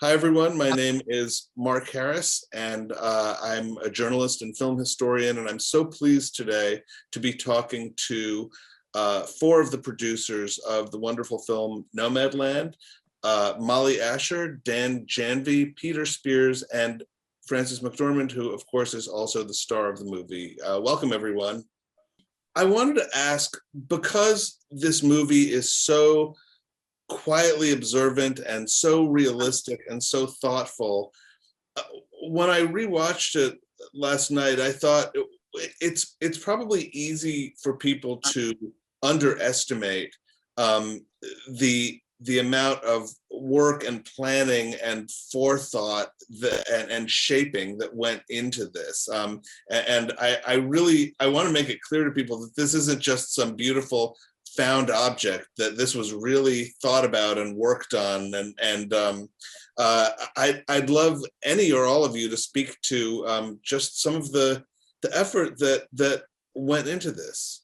Hi, everyone. My name is Mark Harris, and I'm a journalist and film historian, and I'm so pleased today to be talking to four of the producers of the wonderful film Nomadland, Mollye Asher, Dan Janvey, Peter Spears, and Frances McDormand, who, of course, is also the star of the movie. Welcome, everyone. I wanted to ask, because this movie is so quietly observant and so realistic and so thoughtful. When I rewatched it last night, I thought it's probably easy for people to underestimate the amount of work and planning and forethought and shaping that went into this. And I want to make it clear to people that this isn't just some beautiful found object, that this was really thought about and worked on, and I'd love any or all of you to speak to just some of the effort that went into this.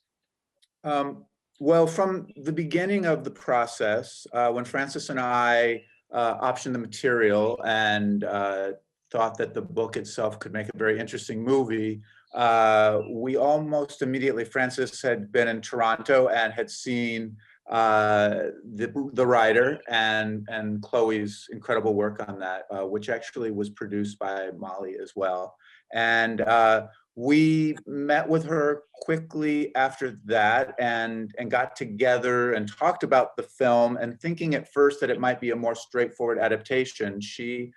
Well, from the beginning of the process, when Frances and I optioned the material and thought that the book itself could make a very interesting movie, we almost immediately, Frances had been in Toronto and had seen the writer and Chloe's incredible work on that, which actually was produced by Mollye as well. And we met with her quickly after that and got together and talked about the film, and thinking at first that it might be a more straightforward adaptation. She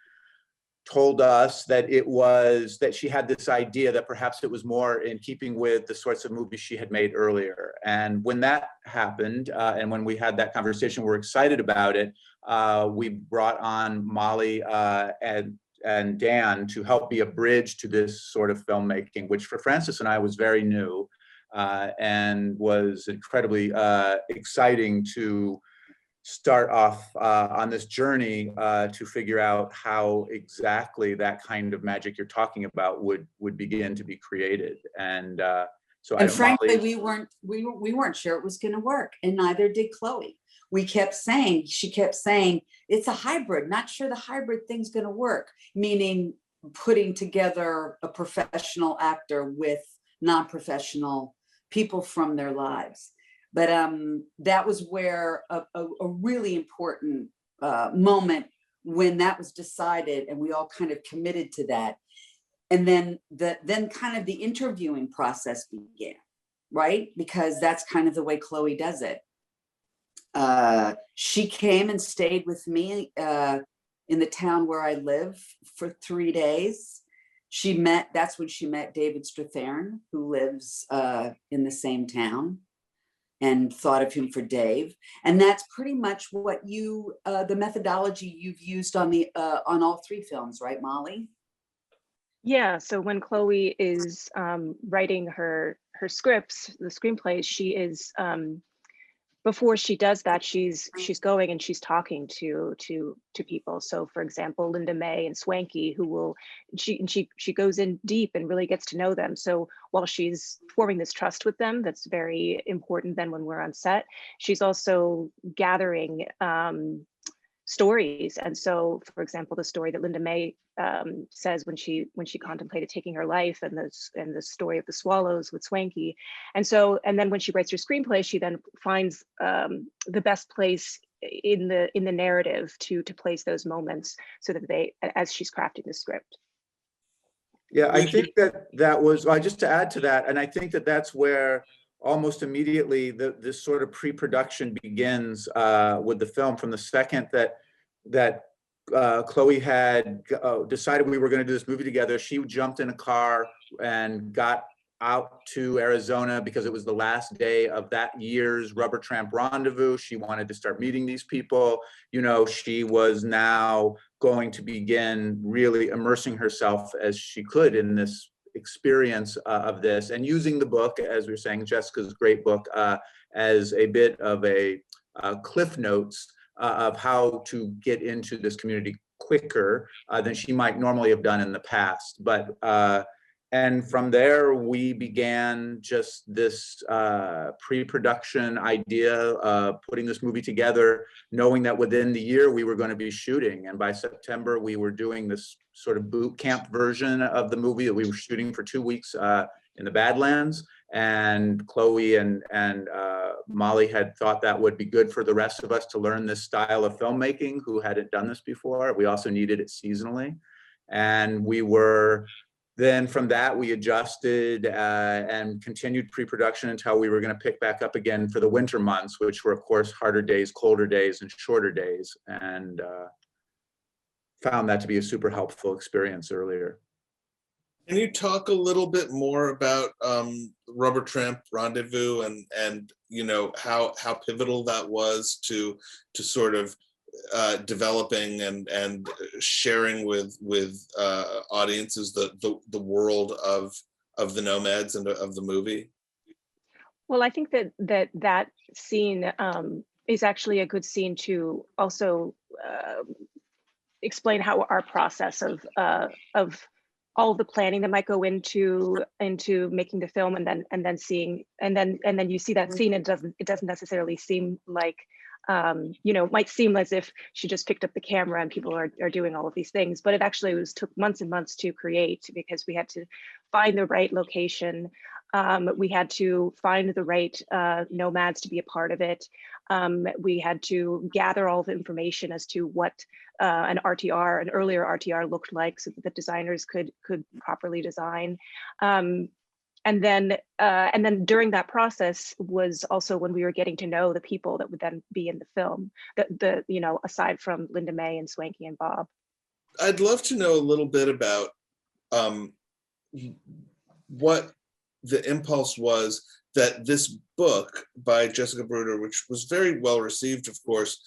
told us that that she had this idea that perhaps it was more in keeping with the sorts of movies she had made earlier. And when that happened, and when we had that conversation, we're excited about it. We brought on Mollye and Dan to help be a bridge to this sort of filmmaking, which for Frances and I was very new, and was incredibly exciting to start off on this journey to figure out how exactly that kind of magic you're talking about would begin to be created. And frankly, we weren't sure it was going to work, and neither did Chloe. She kept saying, it's a hybrid, not sure the hybrid thing's going to work, meaning putting together a professional actor with non-professional people from their lives. But that was where a really important moment, when that was decided and we all kind of committed to that. And then kind of the interviewing process began, right? Because that's kind of the way Chloe does it. She came and stayed with me in the town where I live for 3 days. That's when she met David Strathairn, who lives in the same town, and thought of him for Dave. And that's pretty much what the methodology you've used on all three films, right, Mollye? Yeah, so when Chloe is writing her scripts, the screenplays, she is, before she does that, she's going and she's talking to people. So for example, Linda May and Swanky, she goes in deep and really gets to know them. So while she's forming this trust with them, that's very important then when we're on set, she's also gathering stories. And so, for example, the story that Linda May says when she contemplated taking her life, and the story of the swallows with Swanky. And then when she writes her screenplay, she then finds the best place in the narrative to place those moments, so that as she's crafting the script. Yeah, I think that was, just to add to that, and I think that's where almost immediately this sort of pre-production begins with the film. From the second that Chloe had decided we were going to do this movie together, she jumped in a car and got out to Arizona because it was the last day of that year's Rubber Tramp Rendezvous. She wanted to start meeting these people. She was now going to begin really immersing herself as she could in this experience of this, and using the book, as we were saying, Jessica's great book, as a bit of a cliff notes of how to get into this community quicker than she might normally have done in the past. But And from there, we began just this pre-production idea, putting this movie together, knowing that within the year we were going to be shooting. And by September, we were doing this sort of boot camp version of the movie that we were shooting for 2 weeks in the Badlands. And Chloe and Mollye had thought that would be good for the rest of us to learn this style of filmmaking, who hadn't done this before. We also needed it seasonally. And we were... Then from that, we adjusted and continued pre-production until we were going to pick back up again for the winter months, which were, of course, harder days, colder days, and shorter days, and found that to be a super helpful experience earlier. Can you talk a little bit more about Rubber Tramp Rendezvous and you know how pivotal that was to sort of developing and sharing with audiences the world of the nomads and of the movie? Well, I think that scene is actually a good scene to also explain how our process of all the planning that might go into making the film, and then seeing and then you see that scene. It doesn't necessarily seem like you know, it might seem as if she just picked up the camera and people are doing all of these things, but it actually took months and months to create, because we had to find the right location. We had to find the right nomads to be a part of it. We had to gather all the information as to what an earlier RTR looked like, so that the designers could properly design. And then during that process was also when we were getting to know the people that would then be in the film, the you know, aside from Linda May and Swanky and Bob. I'd love to know a little bit about what the impulse was that this book by Jessica Bruder, which was very well received, of course,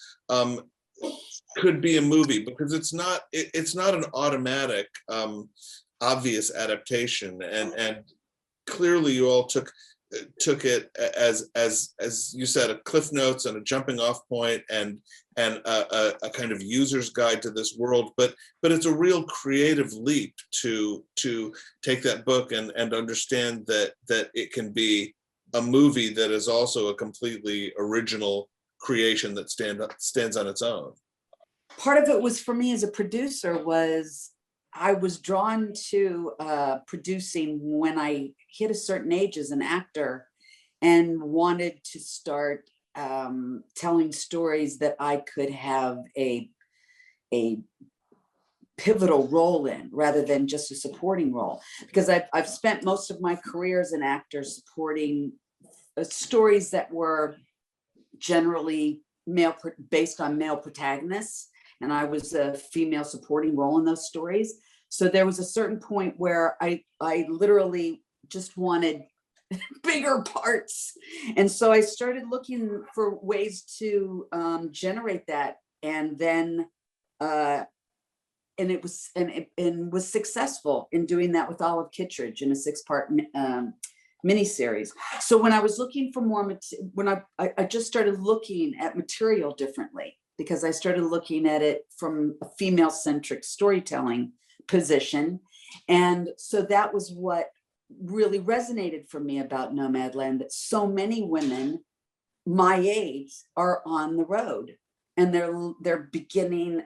could be a movie, because it's not an automatic, obvious adaptation, and clearly you all took it as you said, a cliff notes and a jumping off point and a kind of user's guide to this world, but it's a real creative leap to take that book and understand that it can be a movie that is also a completely original creation that stands on its own. Part of it was, for me as a producer, was I was drawn to producing when I hit a certain age as an actor, and wanted to start telling stories that I could have a pivotal role in, rather than just a supporting role. Because I've spent most of my career as an actor supporting stories that were generally based on male protagonists, and I was a female supporting role in those stories. So there was a certain point where I literally just wanted bigger parts. And so I started looking for ways to generate that. And then, and it was successful in doing that with Olive Kittredge in a 6-part miniseries. So when I was looking for more, I just started looking at material differently, because I started looking at it from a female-centric storytelling position. And so that was what really resonated for me about Nomadland, that so many women my age are on the road, and they're beginning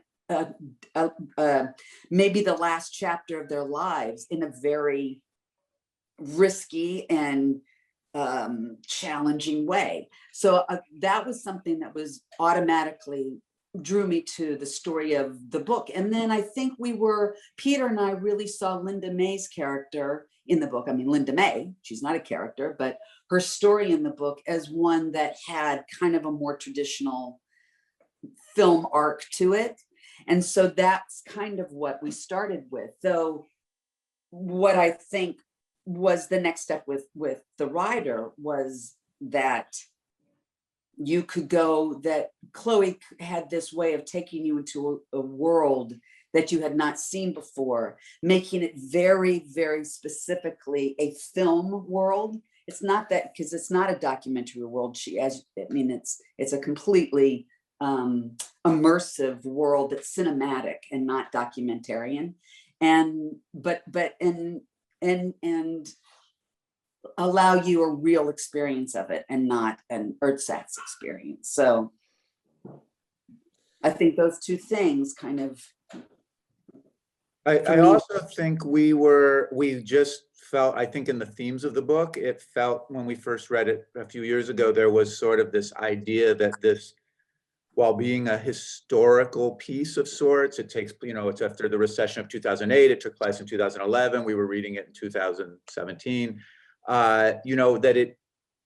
maybe the last chapter of their lives in a very risky and challenging way. So that was something that was automatically drew me to the story of the book. And then I think Peter and I really saw Linda May's character in the book. I mean, Linda May, she's not a character, but her story in the book as one that had kind of a more traditional film arc to it. And so that's kind of what we started with. Though what I think was the next step with the writer was that you could go, that Chloe had this way of taking you into a world that you had not seen before, making it very, very specifically a film world. It's not that, because it's not a documentary world. It's a completely immersive world that's cinematic and not documentarian. And and allow you a real experience of it and not an ersatz experience. So I think those two things kind of. I also think we just felt, I think in the themes of the book, it felt when we first read it a few years ago, there was sort of this idea that this, while being a historical piece of sorts, it takes, it's after the recession of 2008, it took place in 2011, we were reading it in 2017, that it,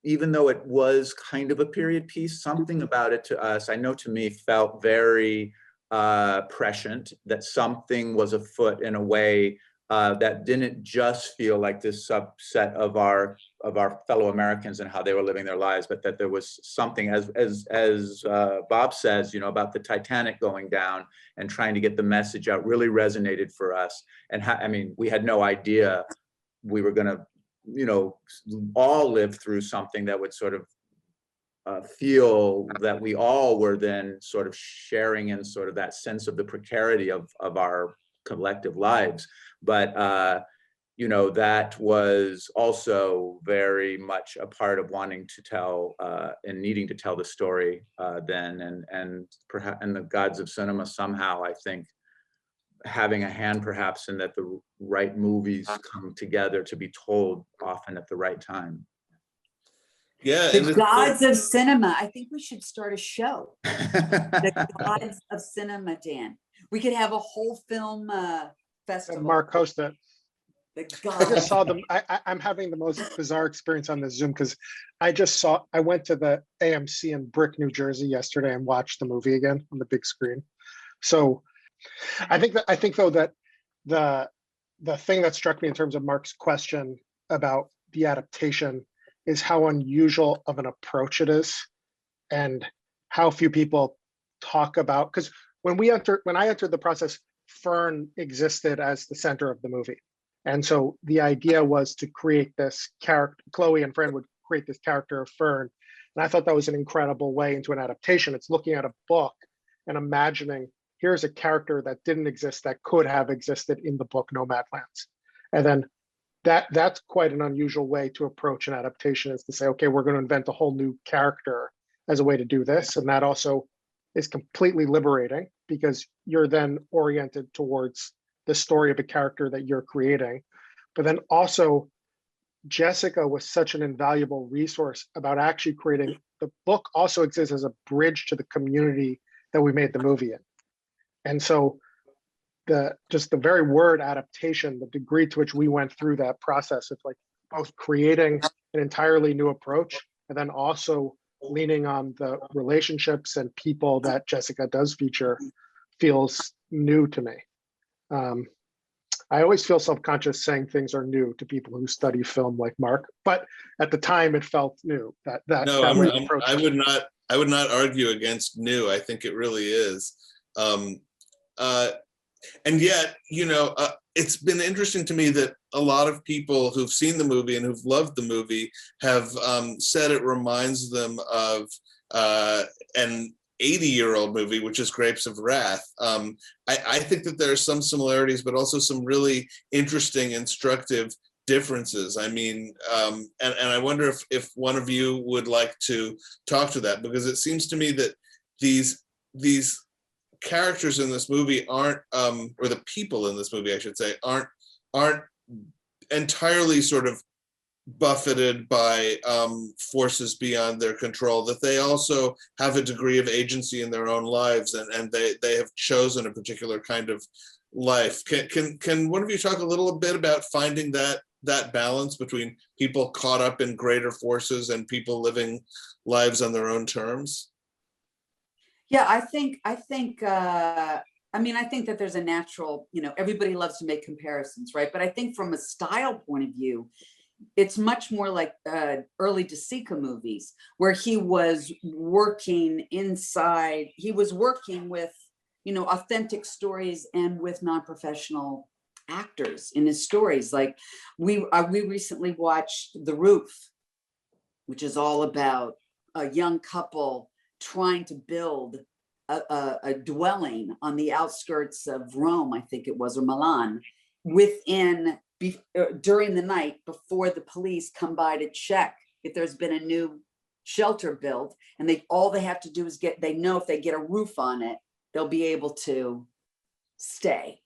even though it was kind of a period piece, something about it to us, I know to me, felt very prescient, that something was afoot in a way that didn't just feel like this subset of our fellow Americans and how they were living their lives, but that there was something, as Bob says, about the Titanic going down and trying to get the message out, really resonated for us. And I mean, we had no idea we were going to, all live through something that would sort of feel that we all were then sort of sharing in sort of that sense of the precarity of our collective lives. But, that was also very much a part of wanting to tell and needing to tell the story then, and perhaps, and the gods of cinema somehow, I think, having a hand perhaps in that the right movies come together to be told often at the right time. Yeah, the gods of cinema. I think we should start a show. The gods of cinema, Dan. We could have a whole film festival. Mark host it. The I just gods. saw them. I'm having the most bizarre experience on the Zoom because I went to the AMC in Brick, New Jersey yesterday and watched the movie again on the big screen. So I think though that the thing that struck me in terms of Mark's question about the adaptation is how unusual of an approach it is, and how few people talk about, because when I entered the process, Fern existed as the center of the movie. And so the idea was to create this character, Chloe and Fran would create this character of Fern. And I thought that was an incredible way into an adaptation. It's looking at a book and imagining, here's a character that didn't exist that could have existed in the book Nomadland. And then that's quite an unusual way to approach an adaptation, is to say, okay, we're going to invent a whole new character as a way to do this. And that also is completely liberating, because you're then oriented towards the story of a character that you're creating. But then also, Jessica was such an invaluable resource about actually creating, the book also exists as a bridge to the community that we made the movie in. And so just the very word adaptation, the degree to which we went through that process of like both creating an entirely new approach and then also leaning on the relationships and people that Jessica does feature, feels new to me. I always feel self-conscious saying things are new to people who study film like Mark, but at the time it felt new. I would not argue against new. I think it really is. And yet, it's been interesting to me that a lot of people who've seen the movie and who've loved the movie have said it reminds them of an 80-year-old movie, which is Grapes of Wrath. I think that there are some similarities, but also some really interesting, instructive differences. I mean, and I wonder if one of you would like to talk to that, because it seems to me that these characters in this movie aren't, or the people in this movie, I should say, aren't entirely sort of buffeted by forces beyond their control, that they also have a degree of agency in their own lives, and they have chosen a particular kind of life. Can one of you talk a little bit about finding that balance between people caught up in greater forces and people living lives on their own terms? Yeah, I think that there's a natural, everybody loves to make comparisons, right? But I think from a style point of view, it's much more like early De Sica movies, where he was working with, authentic stories and with non-professional actors in his stories. Like we recently watched The Roof, which is all about a young couple trying to build a dwelling on the outskirts of Rome, I think it was, or Milan, within during the night before the police come by to check if there's been a new shelter built, and all they have to do is they know if they get a roof on it, they'll be able to stay.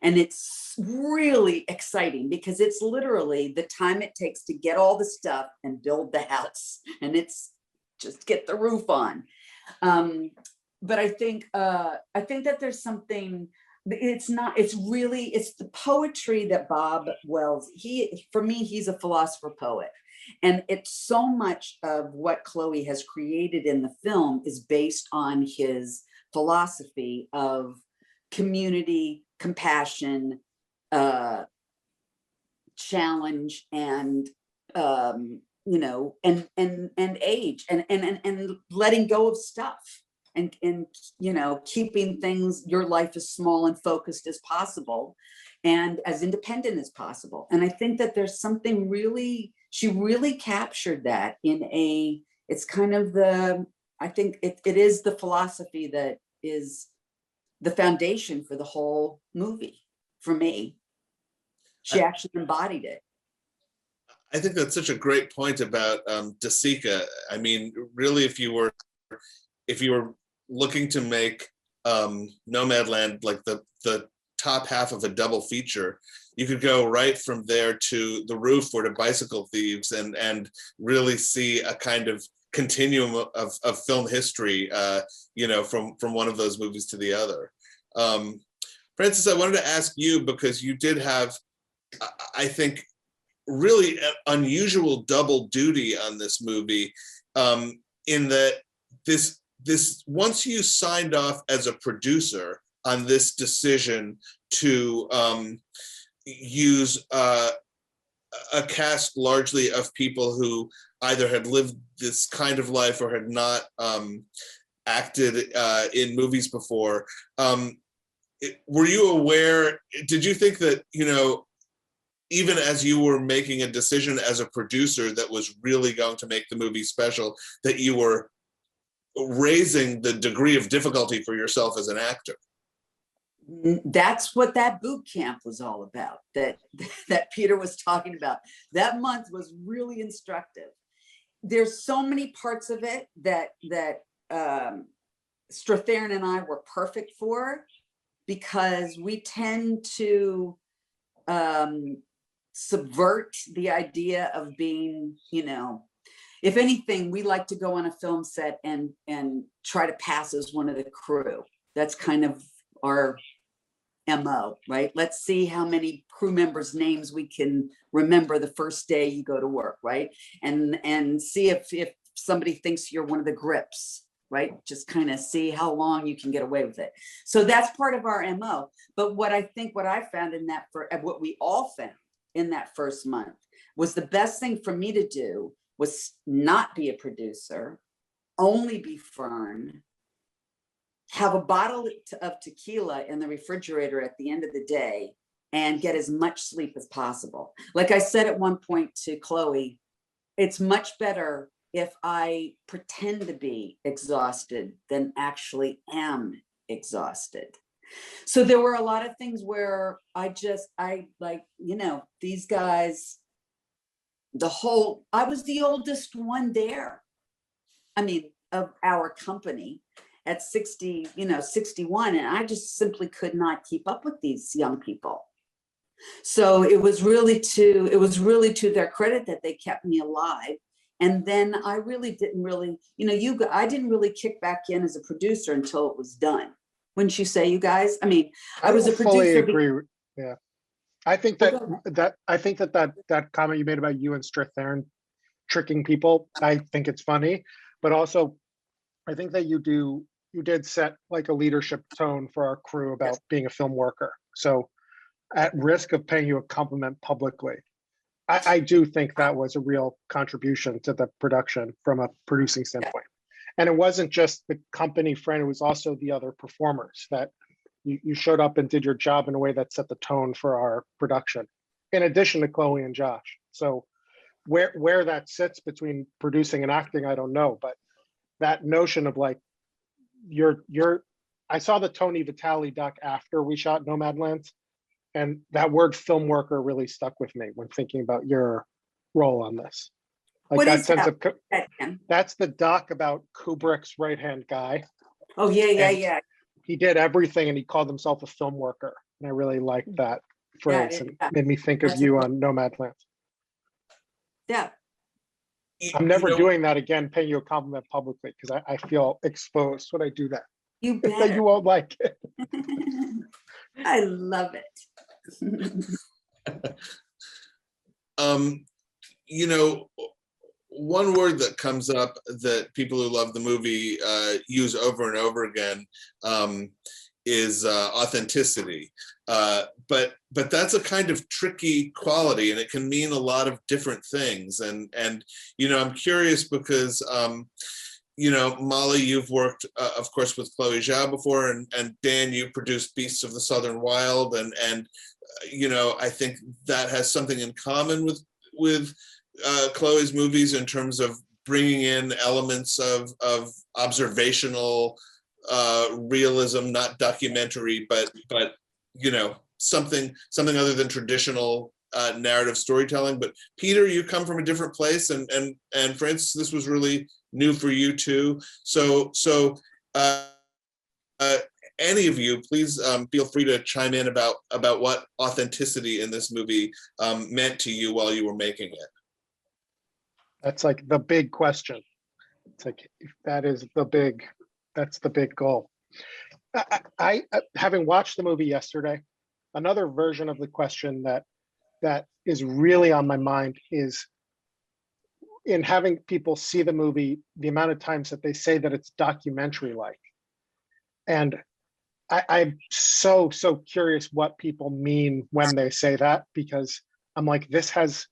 And it's really exciting because it's literally the time it takes to get all the stuff and build the house, and it's just get the roof on. But I think that there's something, it's the poetry that Bob Wells, for me, he's a philosopher poet. And it's so much of what Chloe has created in the film is based on his philosophy of community, compassion, challenge, and and age, and letting go of stuff, and keeping things, your life as small and focused as possible and as independent as possible. And I think that there's something she really captured that it's kind of I think it is the philosophy that is the foundation for the whole movie. For me, she actually embodied it. I think that's such a great point about Desika. I mean, really, if you were looking to make Nomadland like the top half of a double feature, you could go right from there to The Roof or to Bicycle Thieves, and really see a kind of continuum of film history, from one of those movies to the other. Frances, I wanted to ask you, because you did have, I think, really unusual double duty on this movie, in that this once you signed off as a producer on this decision to use a cast largely of people who either had lived this kind of life or had not acted in movies before. Were you aware, did you think that, even as you were making a decision as a producer that was really going to make the movie special, that you were raising the degree of difficulty for yourself as an actor? That's what that boot camp was all about, that Peter was talking about. That month was really instructive. There's so many parts of it that Strathairn and I were perfect for, because we tend to subvert the idea of being, if anything, we like to go on a film set and try to pass as one of the crew. That's kind of our MO, right? Let's see how many crew members' names we can remember the first day you go to work, right? And see if somebody thinks you're one of the grips, right? Just kind of see how long you can get away with it. So that's part of our MO. But what I found in that, what we all found in that first month, was the best thing for me to do was not be a producer, only be Fern, have a bottle of tequila in the refrigerator at the end of the day, and get as much sleep as possible. Like I said at one point to Chloe, it's much better if I pretend to be exhausted than actually am exhausted. So there were a lot of things where these guys, I was the oldest one there. I mean, of our company at 60, 61, and I just simply could not keep up with these young people. So it was really to their credit that they kept me alive. And then I really didn't I didn't really kick back in as a producer until it was done. Wouldn't you say, you guys? I mean, I was a producer. Fully agree. Yeah. I think that comment you made about you and Strathairn tricking people, I think it's funny, but also I think that you did set like a leadership tone for our crew about being a film worker. So at risk of paying you a compliment publicly, I do think that was a real contribution to the production from a producing standpoint. And it wasn't just the company friend, it was also the other performers that you showed up and did your job in a way that set the tone for our production, in addition to Chloe and Josh. So where that sits between producing and acting, I don't know, but that notion of like, I saw the Tony Vitale doc after we shot Nomadland, And that word film worker really stuck with me when thinking about your role on this. Like What that is sense that? of, that's the doc about Kubrick's right-hand guy. Oh, yeah, And yeah. he did everything and he called himself a film worker. And I really liked that phrase and made me think of you on Nomadland. Yeah. I'm never doing that again, paying you a compliment publicly, because I feel exposed when I do that. You That better. you won't like it. I love it. You know, one word that comes up that people who love the movie use over and over again is authenticity. But that's a kind of tricky quality, and it can mean a lot of different things. And you know, I'm curious because you know, Mollye, you've worked, of course, with Chloe Zhao before, and Dan, you produced Beasts of the Southern Wild, and you know, I think that has something in common with Chloe's movies in terms of bringing in elements of observational realism, not documentary, but you know, something other than traditional narrative storytelling. But Peter, you come from a different place, and Frances, this was really new for you too. So any of you, please feel free to chime in about what authenticity in this movie meant to you while you were making it. That's like the big question. It's like, if that's the big goal. I having watched the movie yesterday, another version of the question that is really on my mind is, in having people see the movie, the amount of times that they say that it's documentary-like. And I'm so curious what people mean when they say that, because I'm like, this has,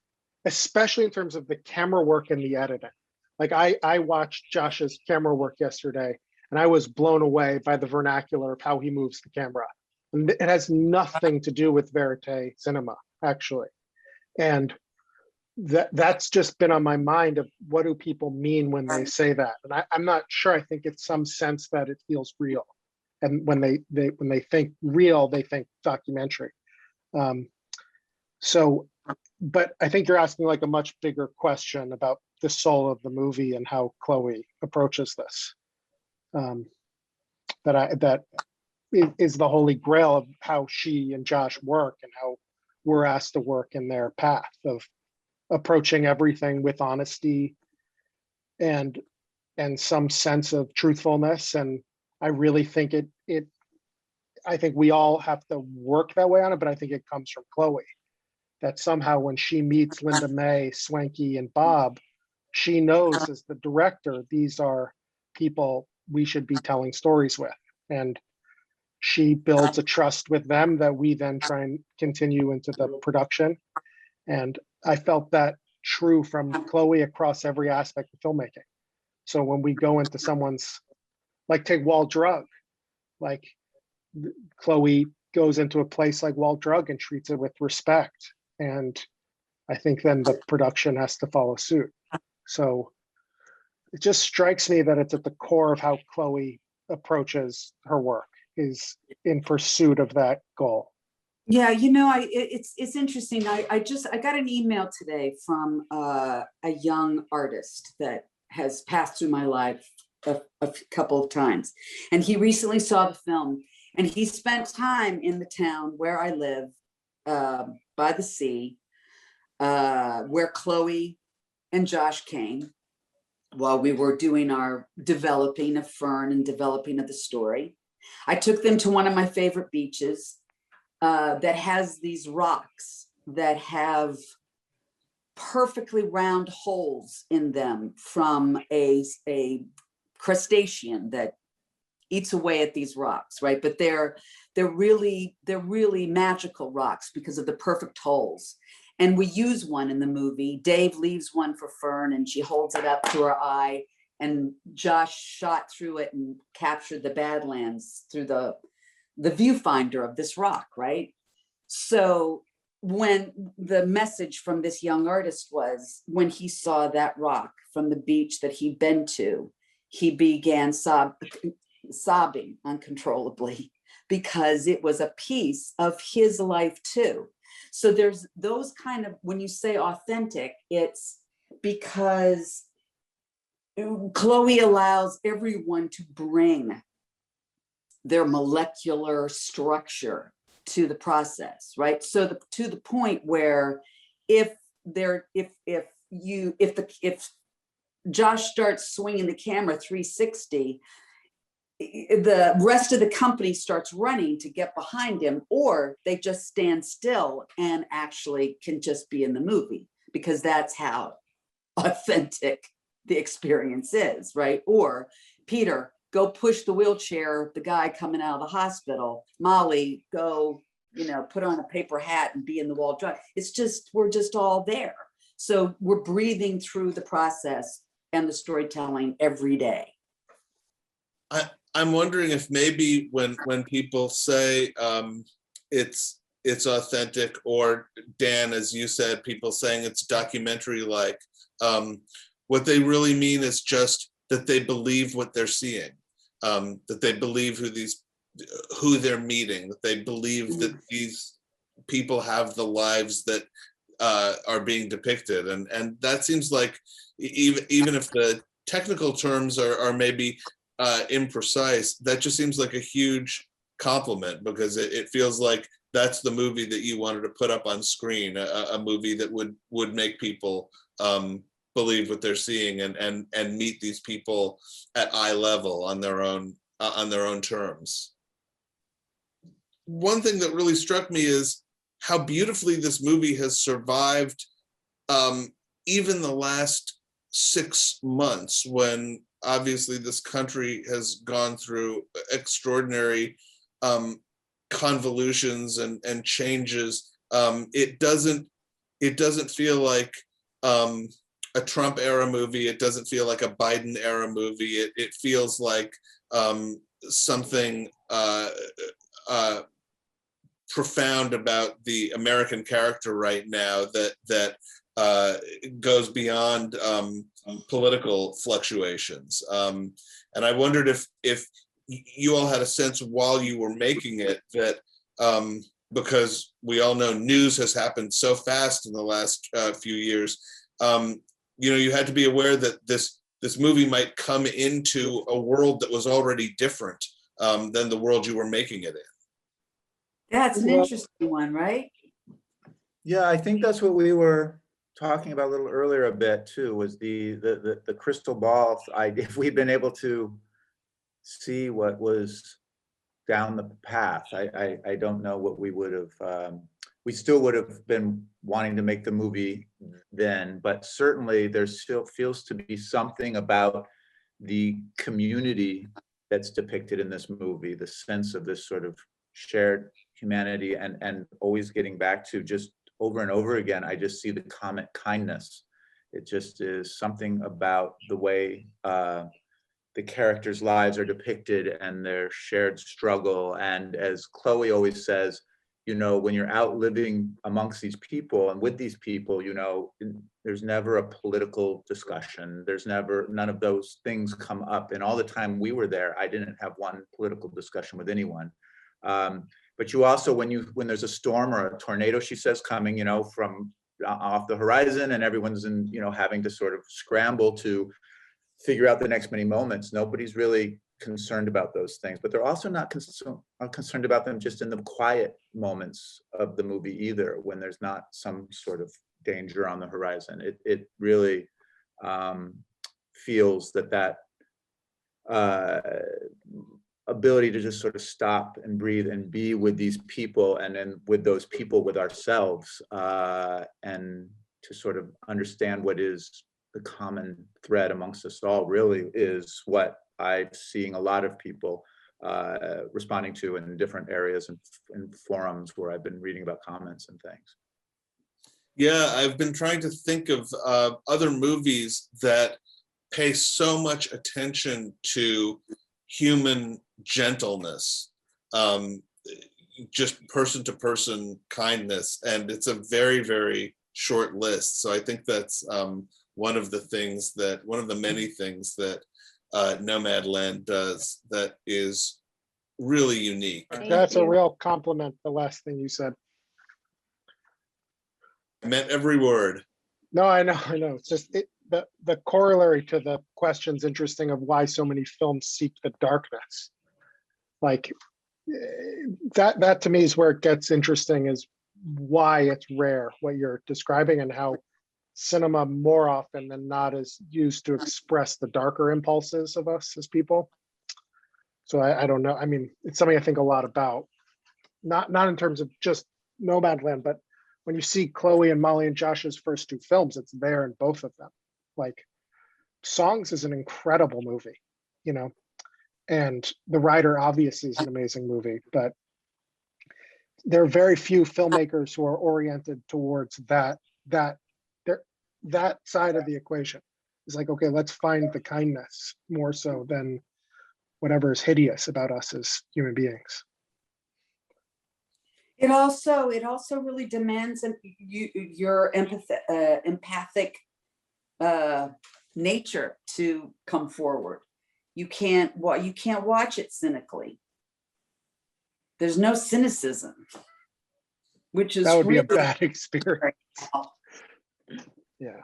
especially in terms of the camera work and the editing. Like I watched Josh's camera work yesterday, and I was blown away by the vernacular of how he moves the camera. And it has nothing to do with verite cinema, actually. And that's just been on my mind of what do people mean when they say that. And I'm not sure. I think it's some sense that it feels real. And when they think real, they think documentary. But I think you're asking like a much bigger question about the soul of the movie and how Chloe approaches this. That is the holy grail of how she and Josh work, and how we're asked to work in their path of approaching everything with honesty and some sense of truthfulness. And I really think I think we all have to work that way on it, but I think it comes from Chloe. That somehow when she meets Linda May, Swanky, and Bob, she knows as the director, these are people we should be telling stories with. And she builds a trust with them that we then try and continue into the production. And I felt that true from Chloe across every aspect of filmmaking. So when we go into someone's, like take Wall Drug, like Chloe goes into a place like Wall Drug and treats it with respect. And I think then the production has to follow suit. So it just strikes me that it's at the core of how Chloe approaches her work, is in pursuit of that goal. Yeah, you know, it's interesting. I got an email today from a young artist that has passed through my life a couple of times, and he recently saw the film, and he spent time in the town where I live, by the sea, where Chloe and Josh came while we were doing our developing of Fern and developing of the story. I took them to one of my favorite beaches that has these rocks that have perfectly round holes in them from a crustacean that eats away at these rocks, right? But they're really magical rocks because of the perfect holes. And we use one in the movie. Dave leaves one for Fern, and she holds it up to her eye, and Josh shot through it and captured the Badlands through the viewfinder of this rock, right? So when the message from this young artist was, when he saw that rock from the beach that he'd been to, he began sobbing uncontrollably because it was a piece of his life too. So there's those kind of, when you say authentic, it's because Chloe allows everyone to bring their molecular structure to the process, right? So to the point where if Josh starts swinging the camera 360, the rest of the company starts running to get behind him, or they just stand still and actually can just be in the movie, because that's how authentic the experience is, right? Or Peter, go push the wheelchair, the guy coming out of the hospital. Mollye, go, put on a paper hat and be in the wall drive. It's just, we're just all there. So we're breathing through the process and the storytelling every day. I'm wondering if maybe when people say it's authentic, or Dan, as you said, people saying it's documentary-like, what they really mean is just that they believe what they're seeing, that they believe who they're meeting, that they believe that these people have the lives that are being depicted, and that seems like, even if the technical terms are maybe imprecise, that just seems like a huge compliment, because it feels like that's the movie that you wanted to put up on screen, a movie that would make people believe what they're seeing and meet these people at eye level on their own terms. One thing that really struck me is how beautifully this movie has survived even the last 6 months, when obviously this country has gone through extraordinary convolutions and changes. It doesn't feel like a Trump era movie. It doesn't feel like a Biden era movie. It feels like something profound about the American character right now that goes beyond political fluctuations. And I wondered if you all had a sense while you were making it that, because we all know news has happened so fast in the last few years, you had to be aware that this movie might come into a world that was already different than the world you were making it in. That's an interesting one, right? Yeah, I think that's what we were talking about a little earlier a bit too, was the crystal ball idea. If we'd been able to see what was down the path, I don't know what we would have, we still would have been wanting to make the movie then, but certainly there still feels to be something about the community that's depicted in this movie, the sense of this sort of shared humanity, and always getting back to, just over and over again, I just see the comment kindness. It just is something about the way the characters' lives are depicted and their shared struggle. And as Chloe always says, when you're out living amongst these people and with these people, there's never a political discussion. There's never, none of those things come up. And all the time we were there, I didn't have one political discussion with anyone. But you also, when there's a storm or a tornado, she says, coming, from off the horizon, and everyone's having to sort of scramble to figure out the next many moments, nobody's really concerned about those things. But they're also not concerned about them just in the quiet moments of the movie either, when there's not some sort of danger on the horizon. It really feels that ability to just sort of stop and breathe and be with these people, and then with those people, with ourselves, and to sort of understand what is the common thread amongst us all, really is what I'm seeing a lot of people responding to in different areas and forums where I've been reading about comments and things. Yeah, I've been trying to think of other movies that pay so much attention to human gentleness, just person to person kindness, and it's a very, very short list. So I think that's one of the many things that Nomadland does that is really unique. Thank That's a you. real compliment, the last thing you said. I meant every word. No, I know. It's just the corollary to the question's interesting of why so many films seek the darkness. Like that to me is where it gets interesting, is why it's rare, what you're describing, and how cinema more often than not is used to express the darker impulses of us as people. So I don't know. I mean, it's something I think a lot about, not in terms of just Nomadland, but when you see Chloe and Mollye and Josh's first two films, it's there in both of them. Like, Songs is an incredible movie, you know, and The Rider obviously is an amazing movie, but there are very few filmmakers who are oriented towards that side of the equation. It's like, okay, let's find the kindness more so than whatever is hideous about us as human beings. It also really demands your empathic nature to come forward. You can't watch it cynically. There's no cynicism, which is That would be a really bad experience. Yeah.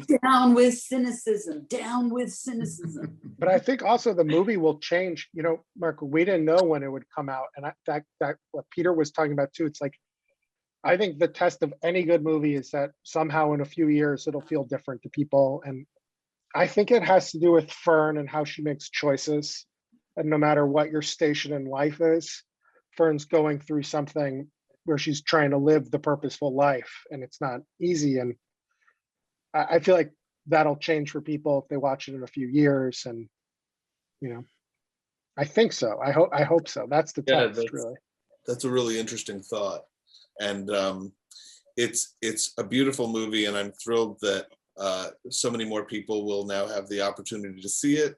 down with cynicism. But I think also the movie will change. You know, Mark, we didn't know when it would come out, and that what Peter was talking about too. It's like, I think the test of any good movie is that somehow in a few years it'll feel different to people, and I think it has to do with Fern and how she makes choices. And no matter what your station in life is, Fern's going through something where she's trying to live the purposeful life, and it's not easy. And I feel like that'll change for people if they watch it in a few years. And, you know, I think so. I hope so. That's the test, really. That's a really interesting thought. And it's a beautiful movie, and I'm thrilled that so many more people will now have the opportunity to see it,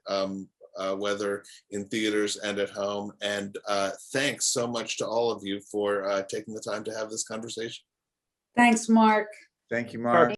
whether in theaters and at home. And thanks so much to all of you for taking the time to have this conversation. Thanks, Mark. Thank you, Mark.